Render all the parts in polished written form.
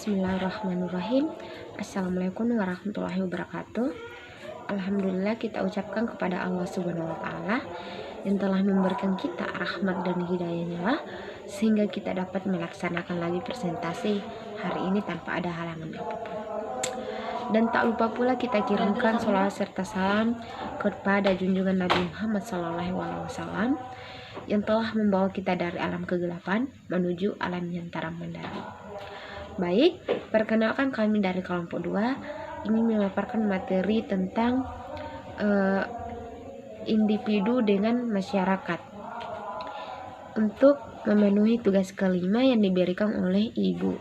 Bismillahirrahmanirrahim. Assalamualaikum warahmatullahi wabarakatuh. Alhamdulillah kita ucapkan kepada Allah Subhanahu wa Ta'ala yang telah memberikan kita rahmat dan hidayahnya lah, sehingga kita dapat melaksanakan lagi presentasi hari ini tanpa ada halangan apapun. Dan tak lupa pula kita kirimkan sholawat serta salam kepada junjungan Nabi Muhammad SAW yang telah membawa kita dari alam kegelapan menuju alam yang terang benderang. Baik, perkenalkan kami dari kelompok 2 ini memaparkan materi tentang individu dengan masyarakat untuk memenuhi tugas kelima yang diberikan oleh Ibu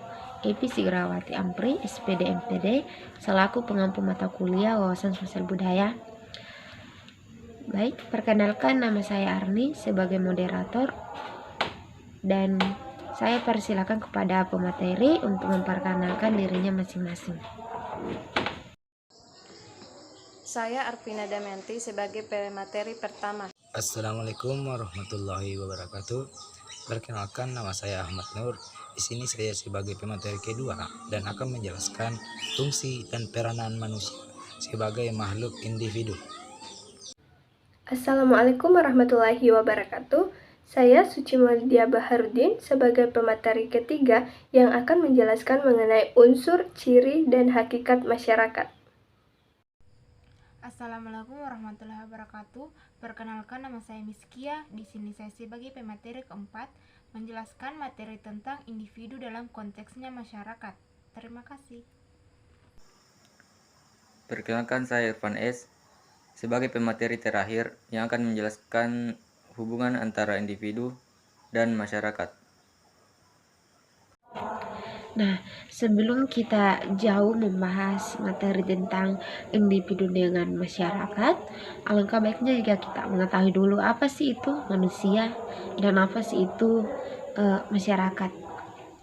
Epi Sigrawati Ampri, SPD MPD, selaku pengampu mata kuliah wawasan sosial budaya. Baik, perkenalkan, nama saya Arni sebagai moderator dan saya persilakan kepada pemateri untuk memperkenalkan dirinya masing-masing. Saya Arvina Damayanti sebagai pemateri pertama. Assalamualaikum warahmatullahi wabarakatuh. Perkenalkan, nama saya Ahmad Nur. Di sini saya sebagai pemateri kedua dan akan menjelaskan fungsi dan peranan manusia sebagai makhluk individu. Assalamualaikum warahmatullahi wabarakatuh. Saya Suci Maulidia Baharudin sebagai pemateri ketiga yang akan menjelaskan mengenai unsur, ciri, dan hakikat masyarakat. Assalamualaikum warahmatullahi wabarakatuh. Perkenalkan, nama saya Miskia. Di sini saya sebagai pemateri keempat menjelaskan materi tentang individu dalam konteksnya masyarakat. Terima kasih. Perkenalkan, saya Irfan S. sebagai pemateri terakhir yang akan menjelaskan hubungan antara individu dan masyarakat. Nah, sebelum kita jauh membahas materi tentang individu dengan masyarakat, alangkah baiknya jika kita mengetahui dulu apa sih itu manusia dan apa sih itu masyarakat.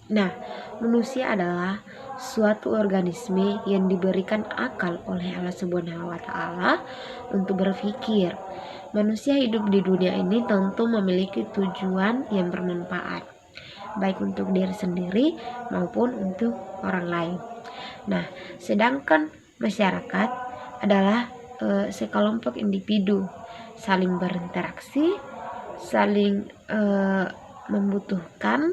Nah, manusia adalah suatu organisme yang diberikan akal oleh Allah Subhanahu wa Ta'ala untuk berpikir. Manusia hidup di dunia ini tentu memiliki tujuan yang bermanfaat, baik untuk diri sendiri maupun untuk orang lain. Nah, sedangkan masyarakat adalah sekelompok individu saling berinteraksi, saling membutuhkan,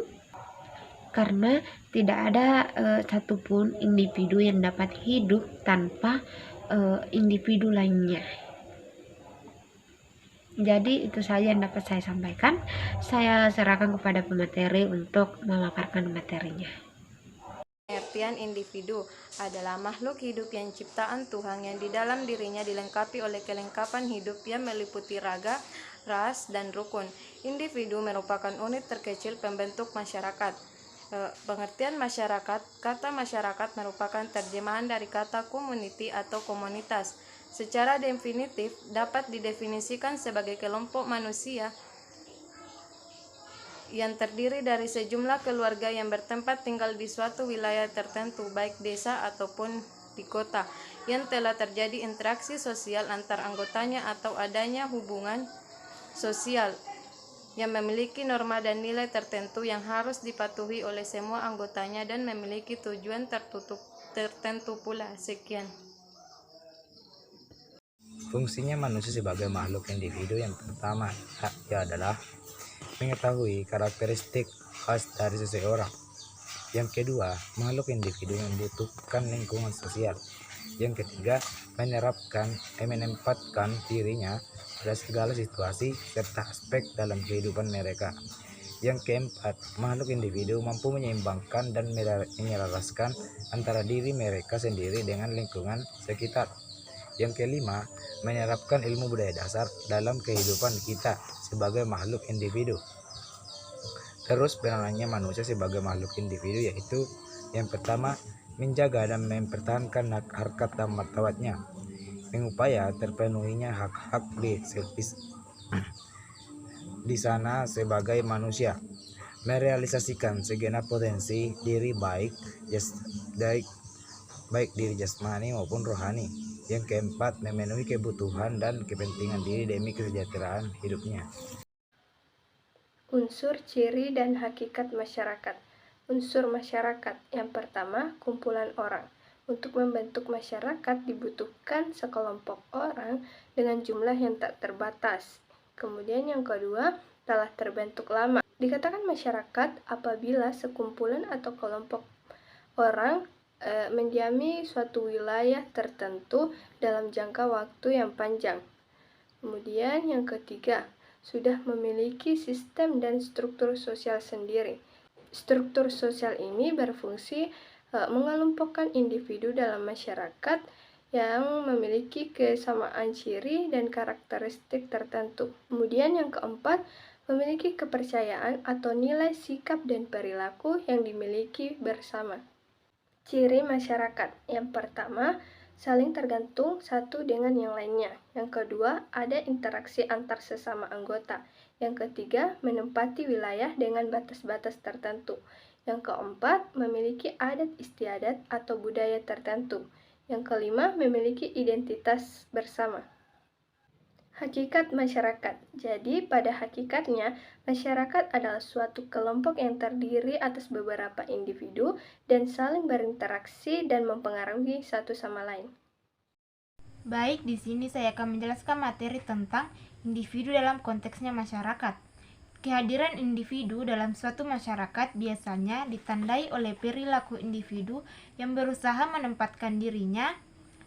karena tidak ada satupun individu yang dapat hidup tanpa individu lainnya. Jadi itu saja yang dapat saya sampaikan. Saya serahkan kepada pemateri untuk memaparkan materinya. Pengertian individu adalah makhluk hidup yang ciptaan Tuhan yang di dalam dirinya dilengkapi oleh kelengkapan hidup yang meliputi raga, ras, dan rukun. Individu merupakan unit terkecil pembentuk masyarakat. Pengertian masyarakat, kata masyarakat merupakan terjemahan dari kata community atau komunitas. Secara definitif dapat didefinisikan sebagai kelompok manusia yang terdiri dari sejumlah keluarga yang bertempat tinggal di suatu wilayah tertentu, baik desa ataupun di kota, yang telah terjadi interaksi sosial antar anggotanya atau adanya hubungan sosial yang memiliki norma dan nilai tertentu yang harus dipatuhi oleh semua anggotanya dan memiliki tujuan tertentu pula. Sekian. Fungsinya manusia sebagai makhluk individu yang pertama adalah mengetahui karakteristik khas dari seseorang. Yang kedua, makhluk individu membutuhkan lingkungan sosial. Yang ketiga, menempatkan dirinya pada segala situasi serta aspek dalam kehidupan mereka. Yang keempat, makhluk individu mampu menyeimbangkan dan menyelaraskan antara diri mereka sendiri dengan lingkungan sekitar. Yang kelima, menerapkan ilmu budaya dasar dalam kehidupan kita sebagai makhluk individu. Terus peranannya manusia sebagai makhluk individu yaitu yang pertama, menjaga dan mempertahankan harkat dan martabatnya, mengupaya terpenuhinya hak-hak di sana sebagai manusia, merealisasikan segenap potensi diri baik diri jasmani maupun rohani. Yang keempat, memenuhi kebutuhan dan kepentingan diri demi kesejahteraan hidupnya. Unsur, ciri, dan hakikat masyarakat. Unsur masyarakat. Yang pertama, kumpulan orang. Untuk membentuk masyarakat dibutuhkan sekelompok orang dengan jumlah yang tak terbatas. Kemudian yang kedua, telah terbentuk lama. Dikatakan masyarakat apabila sekumpulan atau kelompok orang mendiami suatu wilayah tertentu dalam jangka waktu yang panjang. Kemudian yang ketiga, sudah memiliki sistem dan struktur sosial sendiri. Struktur sosial ini berfungsi mengelompokkan individu dalam masyarakat yang memiliki kesamaan ciri dan karakteristik tertentu. Kemudian yang keempat, memiliki kepercayaan atau nilai sikap dan perilaku yang dimiliki bersama. Ciri masyarakat. Yang pertama, saling tergantung satu dengan yang lainnya. Yang kedua, ada interaksi antar sesama anggota. Yang ketiga, menempati wilayah dengan batas-batas tertentu. Yang keempat, memiliki adat istiadat atau budaya tertentu. Yang kelima, memiliki identitas bersama. Hakikat masyarakat. Jadi, pada hakikatnya, masyarakat adalah suatu kelompok yang terdiri atas beberapa individu dan saling berinteraksi dan mempengaruhi satu sama lain. Baik, di sini saya akan menjelaskan materi tentang individu dalam konteksnya masyarakat. Kehadiran individu dalam suatu masyarakat biasanya ditandai oleh perilaku individu yang berusaha menempatkan dirinya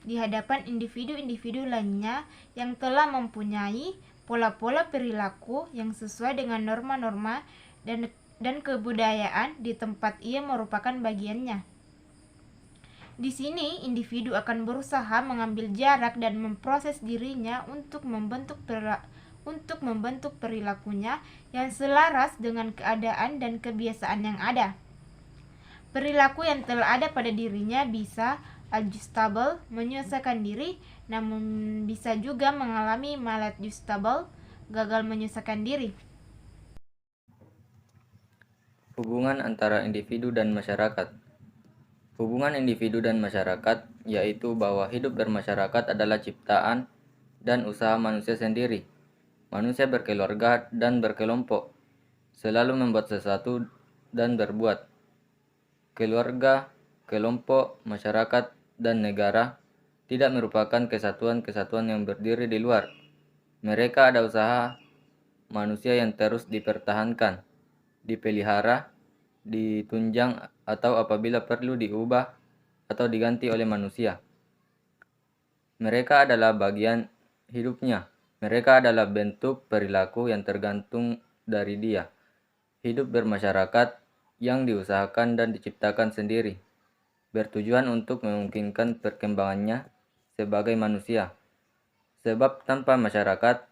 di hadapan individu-individu lainnya yang telah mempunyai pola-pola perilaku yang sesuai dengan norma-norma dan kebudayaan di tempat ia merupakan bagiannya. Di sini, individu akan berusaha mengambil jarak dan memproses dirinya untuk membentuk perilakunya yang selaras dengan keadaan dan kebiasaan yang ada. Perilaku yang telah ada pada dirinya bisa adjustable, menyesuaikan diri, namun bisa juga mengalami maladjustable, gagal menyesuaikan diri. Hubungan antara individu dan masyarakat. Hubungan individu dan masyarakat yaitu bahwa hidup bermasyarakat adalah ciptaan dan usaha manusia sendiri. Manusia berkeluarga dan berkelompok, selalu membuat sesuatu dan berbuat. Keluarga, kelompok, masyarakat, dan negara tidak merupakan kesatuan-kesatuan yang berdiri di luar. Mereka ada usaha manusia yang terus dipertahankan, dipelihara, ditunjang, atau apabila perlu diubah atau diganti oleh manusia. Mereka adalah bagian hidupnya. Mereka adalah bentuk perilaku yang tergantung dari dia. Hidup bermasyarakat yang diusahakan dan diciptakan sendiri, bertujuan untuk memungkinkan perkembangannya sebagai manusia. Sebab tanpa masyarakat,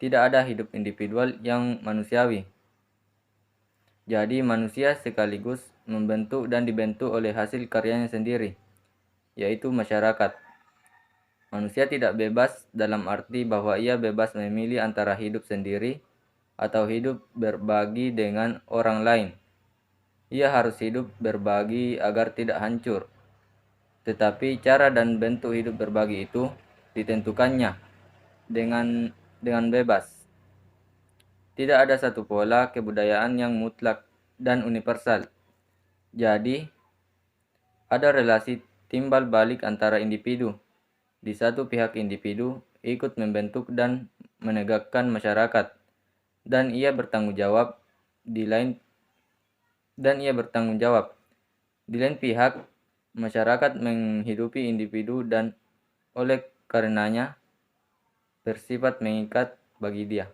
tidak ada hidup individual yang manusiawi. Jadi manusia sekaligus membentuk dan dibentuk oleh hasil karyanya sendiri, yaitu masyarakat. Manusia tidak bebas dalam arti bahwa ia bebas memilih antara hidup sendiri atau hidup berbagi dengan orang lain. Ia harus hidup berbagi agar tidak hancur. Tetapi cara dan bentuk hidup berbagi itu ditentukannya dengan bebas. Tidak ada satu pola kebudayaan yang mutlak dan universal. Jadi, ada relasi timbal balik antara individu. Di satu pihak individu ikut membentuk dan menegakkan masyarakat, dan ia bertanggung jawab. Di lain pihak, masyarakat menghidupi individu dan oleh karenanya bersifat mengikat bagi dia.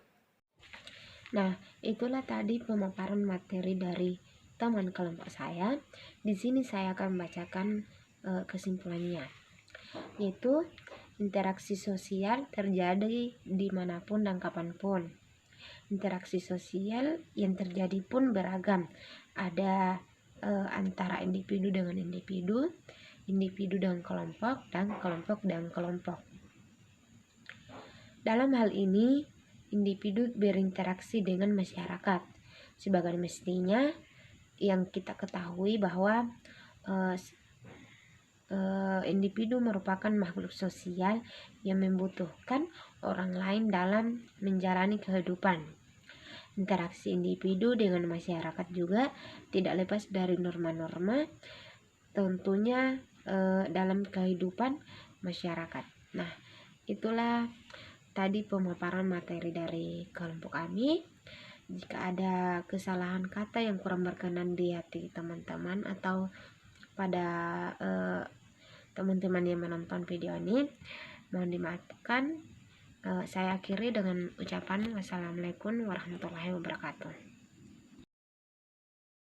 Nah, itulah tadi pemaparan materi dari teman kelompok saya. Di sini saya akan membacakan kesimpulannya, yaitu interaksi sosial terjadi dimanapun dan kapanpun. Interaksi sosial yang terjadi pun beragam. Ada antara individu dengan individu, individu dengan kelompok, dan kelompok dengan kelompok. Dalam hal ini, individu berinteraksi dengan masyarakat. Sebagai mestinya yang kita ketahui bahwa individu merupakan makhluk sosial yang membutuhkan orang lain dalam menjalani kehidupan. Interaksi individu dengan masyarakat juga tidak lepas dari norma-norma tentunya dalam kehidupan masyarakat. Nah, itulah tadi pemaparan materi dari kelompok kami. Jika ada kesalahan kata yang kurang berkenan di hati teman-teman atau pada teman-teman yang menonton video ini, mohon dimaafkan. Saya akhiri dengan ucapan wassalamualaikum warahmatullahi wabarakatuh.